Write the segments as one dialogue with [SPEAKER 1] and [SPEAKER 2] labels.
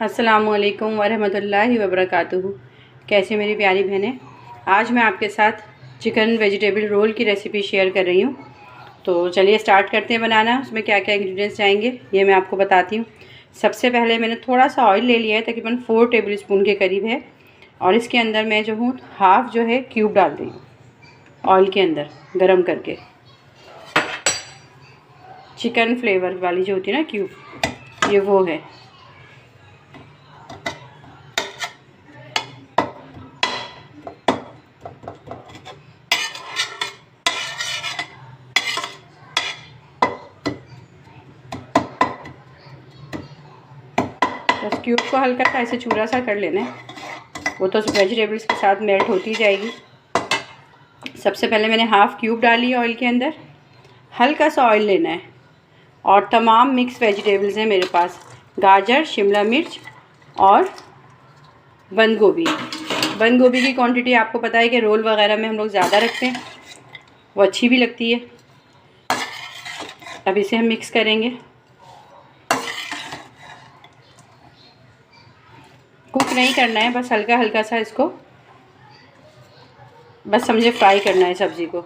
[SPEAKER 1] अस्सलामुअलैकुम वरहमतुल्लाहि वबरकातुहू। कैसे मेरी प्यारी बहनें, आज मैं आपके साथ चिकन वेजिटेबल रोल की रेसिपी शेयर कर रही हूँ। तो चलिए स्टार्ट करते हैं बनाना। उसमें क्या क्या इंग्रेडिएंट्स जाएंगे ये मैं आपको बताती हूँ। सबसे पहले मैंने थोड़ा सा ऑयल ले लिया है, तकरीबन 4 टेबल स्पून के करीब है। और इसके अंदर मैं जो हूँ हाफ़ जो है क्यूब डाल रही हूँ ऑयल के अंदर गरम करके। चिकन फ्लेवर वाली जो होती है ना क्यूब, ये वो है। बस क्यूब को हल्का सा ऐसे चूरा सा कर लेना है, वो तो वेजिटेबल्स के साथ मेल्ट होती जाएगी। सबसे पहले मैंने हाफ़ क्यूब डाली है ऑयल के अंदर। हल्का सा ऑयल लेना है और तमाम मिक्स वेजिटेबल्स हैं मेरे पास, गाजर, शिमला मिर्च और बंद गोभी। बंद गोभी की क्वांटिटी आपको पता है कि रोल वगैरह में हम लोग ज़्यादा रखते हैं, वो अच्छी भी लगती है। अब इसे हम मिक्स करेंगे। कुक नहीं करना है, बस हल्का हल्का सा इसको बस समझे फ्राई करना है सब्ज़ी को।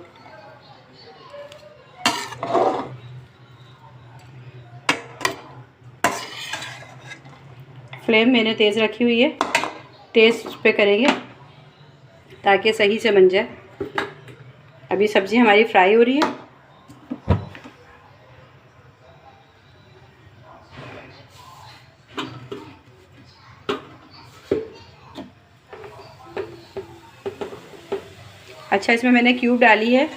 [SPEAKER 1] फ्लेम मैंने तेज़ रखी हुई है, तेज़ पे करेंगे ताकि सही से बन जाए। अभी सब्ज़ी हमारी फ्राई हो रही है। अच्छा, इसमें मैंने क्यूब डाली है।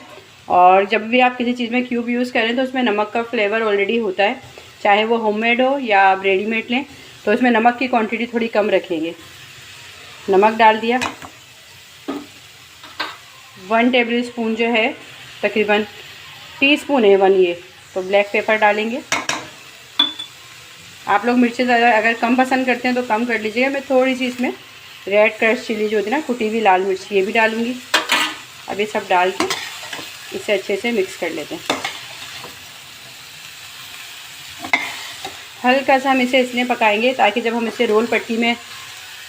[SPEAKER 1] और जब भी आप किसी चीज़ में क्यूब यूज़ करें तो उसमें नमक का फ्लेवर ऑलरेडी होता है, चाहे वो होममेड हो या आप रेडीमेड लें। तो इसमें नमक की क्वांटिटी थोड़ी कम रखेंगे। नमक डाल दिया। 1 टेबल स्पून जो है, तकरीबन टीस्पून है 1 ये, तो ब्लैक पेपर डालेंगे। आप लोग मिर्चें अगर कम पसंद करते हैं तो कम कर लीजिएगा। मैं थोड़ी सी इसमें रेड क्रश चिली जो होती है ना, कुटी हुई लाल मिर्च, ये भी डालूँगी। अब ये सब डाल के इसे अच्छे से मिक्स कर लेते हैं। हल्का सा हम इसे इसलिए पकाएंगे ताकि जब हम इसे रोल पट्टी में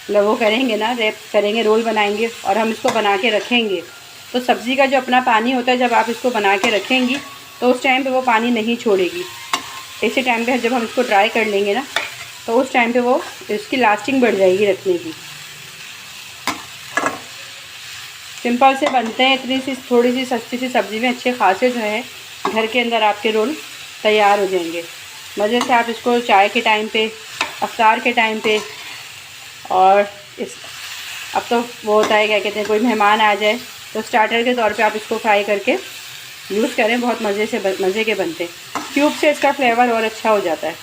[SPEAKER 1] वो करेंगे ना, रैप करेंगे, रोल बनाएंगे और हम इसको बना के रखेंगे, तो सब्ज़ी का जो अपना पानी होता है, जब आप इसको बना के रखेंगी तो उस टाइम पे वो पानी नहीं छोड़ेगी। इसी टाइम पे जब हम इसको ड्राई कर लेंगे ना, तो उस टाइम पे वो इसकी लास्टिंग बढ़ जाएगी रखने की। सिंपल से बनते हैं। इतनी सी थोड़ी सी सस्ती सी सब्ज़ी में अच्छे खासे जो है घर के अंदर आपके रोल तैयार हो जाएंगे। मज़े से आप इसको चाय के टाइम पे, अफ्तार के टाइम पे, और अब तो वो होता है क्या कहते हैं, कोई मेहमान आ जाए तो स्टार्टर के तौर पे आप इसको फ्राई करके यूज़ करें। बहुत मज़े के बनते हैं। क्यूब से इसका फ्लेवर और अच्छा हो जाता है।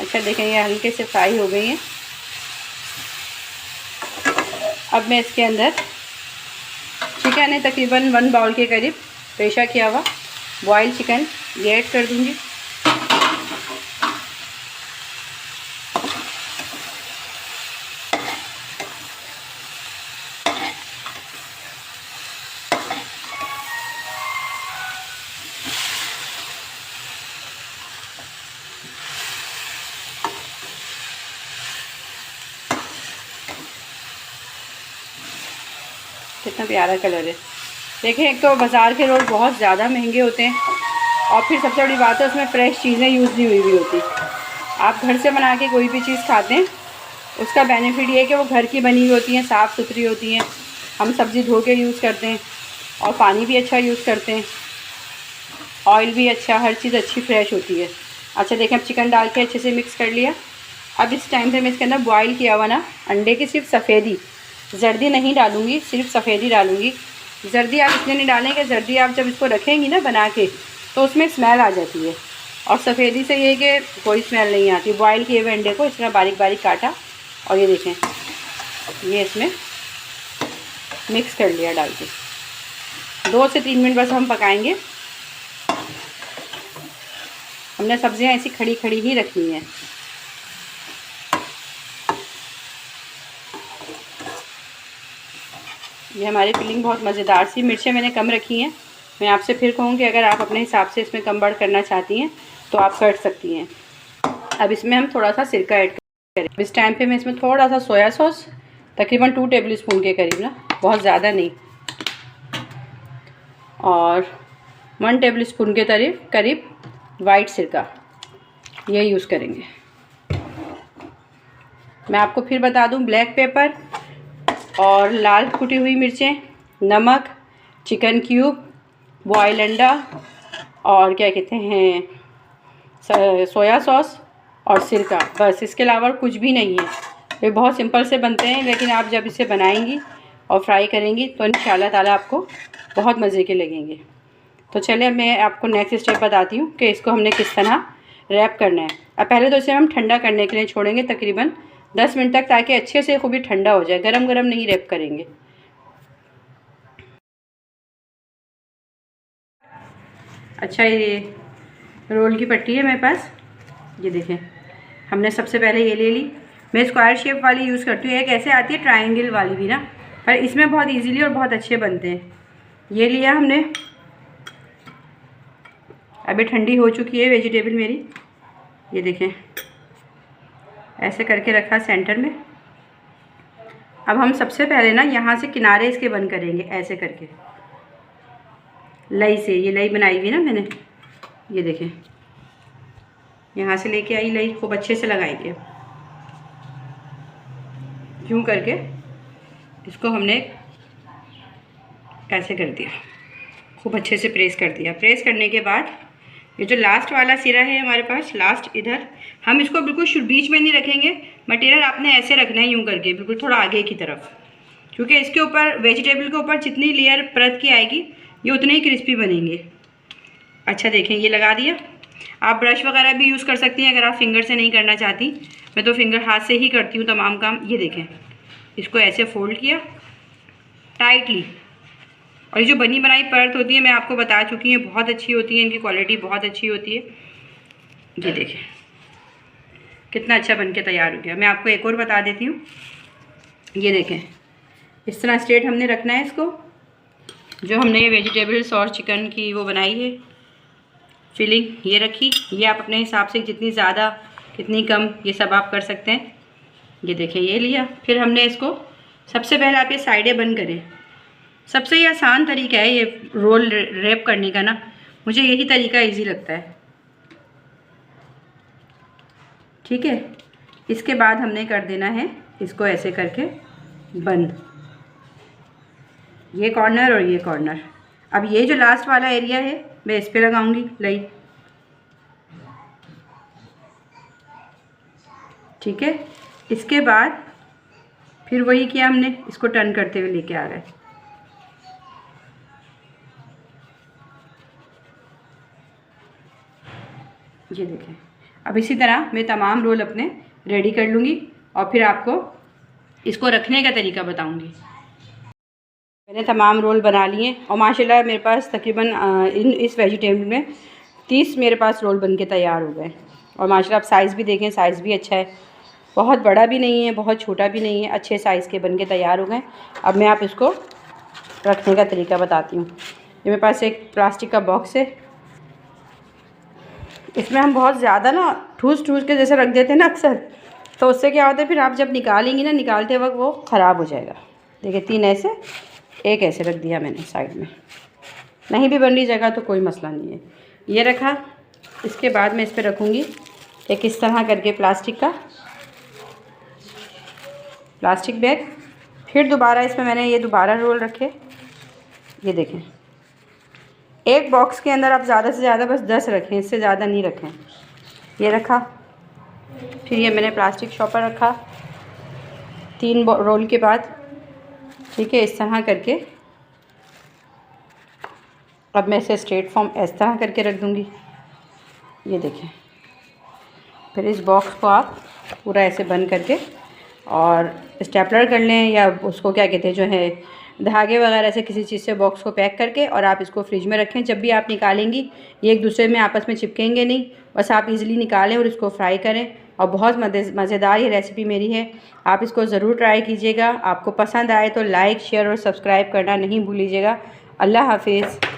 [SPEAKER 1] अच्छा, देखें ये हल्के से फ्राई हो गई हैं। अब मैं इसके अंदर चिकन है तकरीबन 1 बाउल के करीब पेशा किया हुआ बॉयल चिकन, ये ऐड कर दूँगी। कितना प्यारा कलर है। देखें, एक तो बाज़ार के रोल बहुत ज़्यादा महंगे होते हैं, और फिर सबसे बड़ी बात है उसमें फ़्रेश चीज़ें यूज़ नहीं हुई हुई होती। आप घर से बना के कोई भी चीज़ खाते हैं, उसका बेनिफिट ये है कि वो घर की बनी हुई होती हैं, साफ़ सुथरी होती हैं। हम सब्ज़ी धो के यूज़ करते हैं और पानी भी अच्छा यूज़ करते हैं, ऑयल भी अच्छा, हर चीज़ अच्छी फ्रेश होती है। अच्छा, देखें, अब चिकन डाल के अच्छे से मिक्स कर लिया। अब इस टाइम पे मैं इसके अंदर बॉयल किया हुआ ना अंडे की सिर्फ सफ़ेदी, जर्दी नहीं डालूँगी, सिर्फ सफ़ेदी डालूँगी। जर्दी आप इसलिए नहीं डालें कि जर्दी आप जब इसको रखेंगी ना बना के तो उसमें स्मेल आ जाती है, और सफ़ेदी से ये कि कोई स्मेल नहीं आती। बॉयल किए हुए अंडे को इस तरह बारीक बारीक काटा और ये देखें, ये इसमें मिक्स कर लिया डाल के। 2 से 3 मिनट बस हम पकाएंगे। हमने सब्ज़ियाँ ऐसी खड़ी खड़ी ही रखनी है। ये हमारी फिलिंग बहुत मज़ेदार सी। मिर्चें मैंने कम रखी हैं। मैं आपसे फिर कहूँ कि अगर आप अपने हिसाब से इसमें कम बढ़ करना चाहती हैं तो आप कर सकती हैं। अब इसमें हम थोड़ा सा सिरका ऐड करें। इस टाइम पे मैं इसमें थोड़ा सा सोया सॉस, तकरीबन 2 टेबल स्पून के करीब ना, बहुत ज़्यादा नहीं, और 1 टेबल स्पून के करीब वाइट सिरका, ये यूज़ करेंगे। मैं आपको फिर बता दूं, ब्लैक पेपर और लाल कुटी हुई मिर्चें, नमक, चिकन क्यूब, बॉयल अंडा, और क्या कहते हैं, सोया सॉस और सिरका, बस। इसके अलावा कुछ भी नहीं है। ये बहुत सिंपल से बनते हैं, लेकिन आप जब इसे बनाएंगी और फ्राई करेंगी तो इंशाल्लाह ताला आपको बहुत मज़े के लगेंगे। तो चलिए मैं आपको नेक्स्ट स्टेप बताती हूँ कि इसको हमने किस तरह रैप करना है। अब पहले तो इसे हम ठंडा करने के लिए छोड़ेंगे तकरीबन 10 मिनट तक, ताकि अच्छे से खूब ठंडा हो जाए। गरम गरम नहीं रैप करेंगे। अच्छा, ये रोल की पट्टी है मेरे पास, ये देखें। हमने सबसे पहले ये ले ली। मैं स्क्वायर शेप वाली यूज़ करती हूँ, एक ऐसे आती है ट्रायंगल वाली भी ना, पर इसमें बहुत इजीली और बहुत अच्छे बनते हैं। ये लिया हमने। अभी ठंडी हो चुकी है वेजिटेबल मेरी, ये देखें, ऐसे करके रखा सेंटर में। अब हम सबसे पहले ना यहाँ से किनारे इसके बंद करेंगे, ऐसे करके लई से। ये लई बनाई हुई ना मैंने, ये देखें, यहाँ से लेके आई लई, खूब अच्छे से लगाएंगे। यूँ करके इसको हमने ऐसे कर दिया, खूब अच्छे से प्रेस कर दिया। प्रेस करने के बाद ये जो लास्ट वाला सिरा है हमारे पास, लास्ट इधर, हम इसको बिल्कुल बीच में नहीं रखेंगे। मटेरियल आपने ऐसे रखना है, यूँ करके बिल्कुल थोड़ा आगे की तरफ, क्योंकि इसके ऊपर, वेजिटेबल के ऊपर जितनी लेयर परत की आएगी ये उतने ही क्रिस्पी बनेंगे। अच्छा देखें, ये लगा दिया। आप ब्रश वगैरह भी यूज़ कर सकती हैं अगर आप फिंगर से नहीं करना चाहती। मैं तो फिंगर हाथ से ही करती हूँ तमाम काम। ये देखें, इसको ऐसे फोल्ड किया टाइटली। और ये जो बनी बनाई परत होती है, मैं आपको बता चुकी हूँ, बहुत अच्छी होती है, इनकी क्वालिटी बहुत अच्छी होती है। ये देखें कितना अच्छा बन के तैयार हो गया। मैं आपको एक और बता देती हूँ, ये देखें, इस तरह स्ट्रेट हमने रखना है इसको। जो हमने ये वेजिटेबल्स और चिकन की वो बनाई है फिलिंग, ये रखी। ये आप अपने हिसाब से जितनी ज़्यादा कितनी कम, ये सब आप कर सकते हैं। ये देखें, ये लिया। फिर हमने इसको, सबसे पहले आप ये साइडें बंद करें। सबसे ही आसान तरीका है ये रोल रैप करने का ना, मुझे यही तरीका इजी लगता है। ठीक है, इसके बाद हमने कर देना है इसको ऐसे करके बंद, ये कॉर्नर और ये कॉर्नर। अब ये जो लास्ट वाला एरिया है मैं इस पे लगाऊंगी लई। ठीक है, इसके बाद फिर वही किया हमने, इसको टर्न करते हुए लेके आ गए। ये देखें। अब इसी तरह मैं तमाम रोल अपने रेडी कर लूँगी और फिर आपको इसको रखने का तरीका बताऊँगी। मैंने तमाम रोल बना लिए और माशाल्लाह मेरे पास तकरीबन इस वेजिटेबल में 30 मेरे पास रोल बन के तैयार हो गए। और माशाल्लाह आप साइज़ भी देखें, साइज़ भी अच्छा है, बहुत बड़ा भी नहीं है, बहुत छोटा भी नहीं है, अच्छे साइज़ के बन के तैयार हो गए। अब मैं आप इसको रखने का तरीका बताती हूँ। ये मेरे पास एक प्लास्टिक का बॉक्स है, इसमें हम बहुत ज़्यादा ना ठूस के जैसे रख देते हैं ना अक्सर, तो उससे क्या होता है, फिर आप जब निकालेंगी ना, निकालते वक्त वो ख़राब हो जाएगा। देखिए 3 ऐसे, एक ऐसे रख दिया मैंने साइड में। नहीं भी बन रही जगह तो कोई मसला नहीं है। ये रखा। इसके बाद मैं इस पर रखूँगी एक इस तरह करके प्लास्टिक बैग। फिर दोबारा इसमें मैंने ये दोबारा रोल रखे। ये देखें, एक बॉक्स के अंदर आप ज़्यादा से ज़्यादा बस 10 रखें, इससे ज़्यादा नहीं रखें। ये रखा। फिर ये मैंने प्लास्टिक शॉपर रखा 3 रोल के बाद। ठीक है, इस तरह करके अब मैं इसे स्ट्रेट फॉर्म इस तरह करके रख दूँगी। ये देखें। फिर इस बॉक्स को आप पूरा ऐसे बंद करके और स्टेपलर कर लें, या उसको क्या कहते हैं, जो है धागे वगैरह से किसी चीज़ से बॉक्स को पैक करके, और आप इसको फ्रिज में रखें। जब भी आप निकालेंगी ये एक दूसरे में आपस में चिपकेंगे नहीं, बस आप इजीली निकालें और इसको फ्राई करें। और बहुत मज़ेदार ये रेसिपी मेरी है, आप इसको ज़रूर ट्राई कीजिएगा। आपको पसंद आए तो लाइक, शेयर और सब्सक्राइब करना नहीं भूलिएगा। अल्लाह हाफिज़।